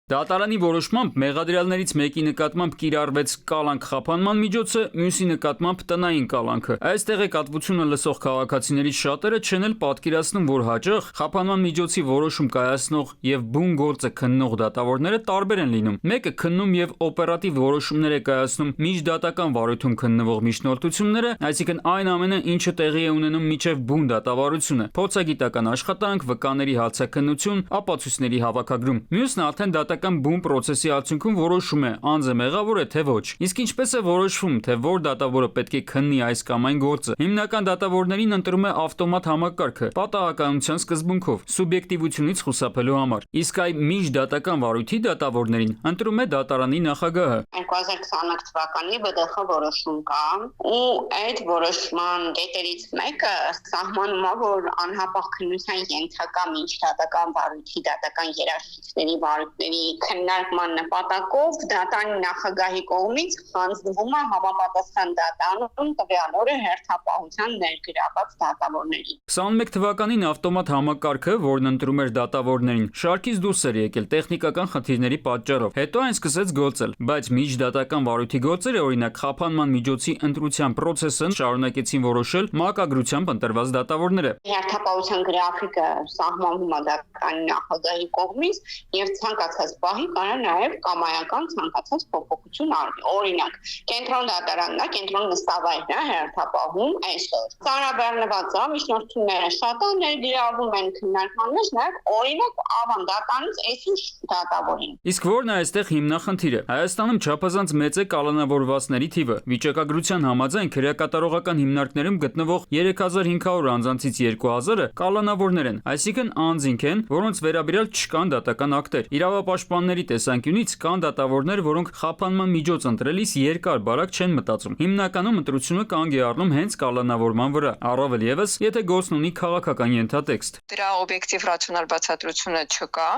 Դատարանի որոշմամբ մեղադրյալներից մեկի նկատմամբ կիրառվեց կալանք խափանման միջոցը, մյուսի նկատմամբ տնային կալանքը։ Այս տեղեկատվությունը լսող քաղաքացիներից շատերը չեն էլ պատկերացնում, որ հաճախ խափանման միջոցի որոշում կայացնող եւ բուն գործը քննող դատավորները տարբեր են լինում։ Մեկը քննում եւ օպերատիվ որոշումներ է կայացնում միջդատական վարույթում քննվող միջնորդությունները, այսինքն այն ամենը, ինչը տեղի է ունենում միջև բուն դատավարությունը, փորձագիտական աշխատանք, վկաների հացաքննություն, ապացույցների հավաքագրում։ Մյուսն արդեն դատական բուն պրոցեսի արդյունքում որոշում է անձը մեղավոր է թե ոչ։ Իսկ ինչպես է որոշվում, թե որ դատավորը պետք է քննի այս կամ այն գործը։ Հիմնական դատավորներին ընտրում է ավտոմատ համակարգը պատահականության սկզբունքով, սուբյեկտիվությունից խուսափելու համար։ Իսկ այ միջդատական վարույթի դատավորներին ընտրում է դատարանի նախագահը։ 2021 թվականի ԲԴԽ որոշում կա, ու այդ որոշման կետերից մեկը սահմանում է, որ անհապաղ քննության ենթակա միջդատական վարույթի դատական երաշխիքների վարույթների քննարկման նպատակով դատարանի նախագահի կողմից հանձնվում է համապատասխան դատարանում տվյալ օրը հերթապահության ներգրաված դատավորներին։ 21 թվականին ավտոմատ համակարգը, որն ընտրում էր դատավորներին, շարքից դուրս էր եկել տեխնիկական խնդիրների պատճառով։ Հետո այն սկսեց գործել, բայց միջդատական վարույթի գործերը, օրինակ խափանման միջոցի ընտրության process-ը շարունակեցին որոշել մակագրությամբ ընտրված դատավորները։ Հերթապահության գրաֆիկը սահմանվում է դատարանի նախագահի կողմից եւ ցանկացած պահի կարա նաեւ կամայական ցանկացած փոփոխություն արվի։ Օրինակ, կենտրոն դատարանն է, կենտրոն նստավայրն է հերթապահում այսօր։ Ծանրաբեռնված է, միջնորդությունները շատ են ներգրավում են քննարկման մեջ, նաեւ օրինակ ավան դատարանից այսինչ դատավորին։ Իսկ որն է այստեղ հիմնախնդիրը։ Հայաստանում չափազանց մեծ է կալանավորվածների թիվը։ Վիճակագրության համաձայն քրեակատարողական հիմնարկներում գտնվող 3500 անձանցից 2000-ը կալանավորներ են, այսինքն անձինք են, որոնց վերաբերյալ չկան դատական ակտեր։ Իրավապաշտպանների տեսանկյունից կան դատավորներ, որոնք խափանման միջոց ընտրելիս երկար բարակ չեն մտածում։ Հիմնականում ընտրությունը կանգ է առնում հենց կալանավորման վրա, առավել եւս, եթե գործն ունի քաղաքական ենթատեքստ։ Դրա օբյեկտիվ ռացիոնալ բացատրությունը չկա,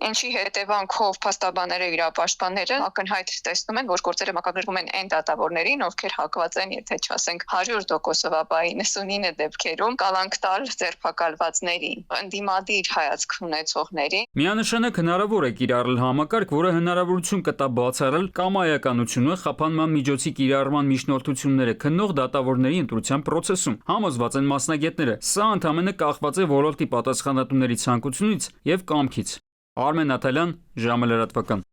ինչի հետևանքով փաստաբանները, իրավապաշտպանները ակնհայտ տեսնում են, որ գործերը մակագրվում են այն դատավորներին, ովքեր հակված են, եթե չասենք 100%-ով, ապա 99 դեպքերում կալանք տալ ձերբակալվածներին, ընդդիմադիր հայացք ունեցողներին։ Միանշանակ հնարավոր է կիրառել համակարգ, որը հնարավորություն կտա բացառել կամայականությունը խափանման միջոցի կիրառման միջնորդությունները քննող դատավորների ընտրության process-ում։ Համոզված են մասնագետները, սա ընդհանրապես կախված է ոլորտի պատասխանատուների ցանկությունից եւ կամքից։ Արմեն Նաթալյան, ժամը լրատվական։